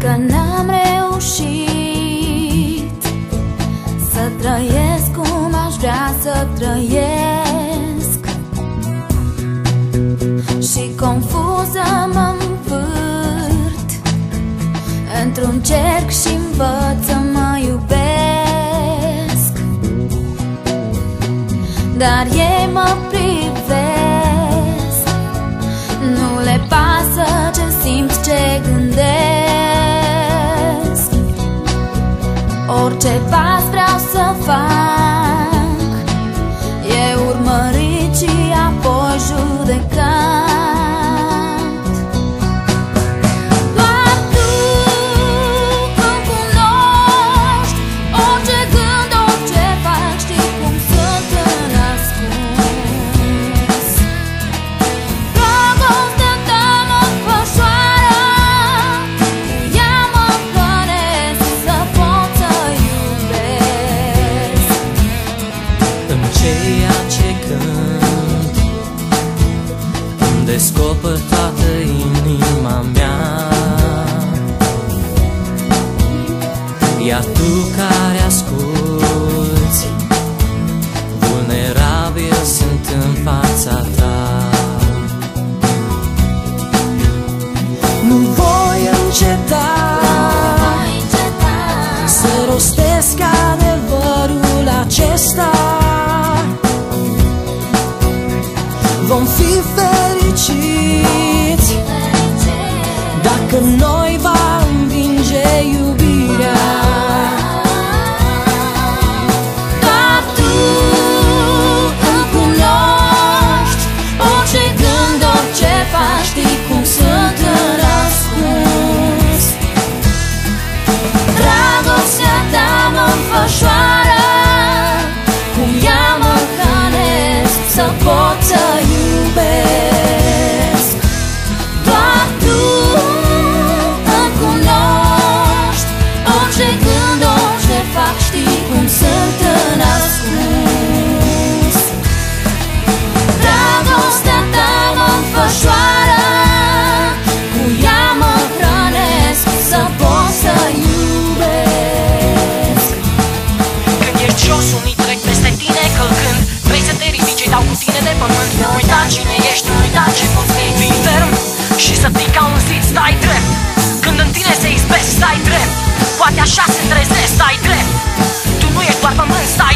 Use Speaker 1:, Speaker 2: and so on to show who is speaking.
Speaker 1: că n-am reușit să trăiesc cum aș vrea să trăiesc, și confuză mă învârt într-un cerc și învăț să mă iubesc. Dar ei mă privesc, nu le pasă ce simt, ce gândesc. Orice pas vreau să fac e urmărit și apoi judecat. Doar tu îmi cunoști orice gând, orice fac, știi cum sunt în ascuns. Dragostea ta mă înfășoară, cu ea mă hrănesc să pot să iubesc.
Speaker 2: În ceea ce cânt îmi descoper toată inima mea, iar tu care asculți, vulnerabil sunt în fața ta. Nu voi înceta să rostesc adevărul acesta. Vom fi fericiți dacă noi va învinge iubirea.
Speaker 1: Doar tu îmi cunoști orice gând, orice faci, știi cum sunt în ascuns. Dragostea ta mă înfășoară, cum ea mă hrănesc să pot să iubesc. Doar tu îmi cunoști orice gând, orice fac, știi cum sunt în ascuns. Dragostea ta mă înfășoară, cu ea mă hrănesc să pot să iubesc.
Speaker 3: Când ești jos, unii trec peste tine călcând, vrei să te ridici, dau cu tine de pământ. Nu uita cine ești, nu uita ce poți fi. Fii ferm și să fii ca un zid, stai drept. Când în tine se izbesc, stai drept. Poate așa se trezesc, stai drept. Tu nu ești doar pământ, stai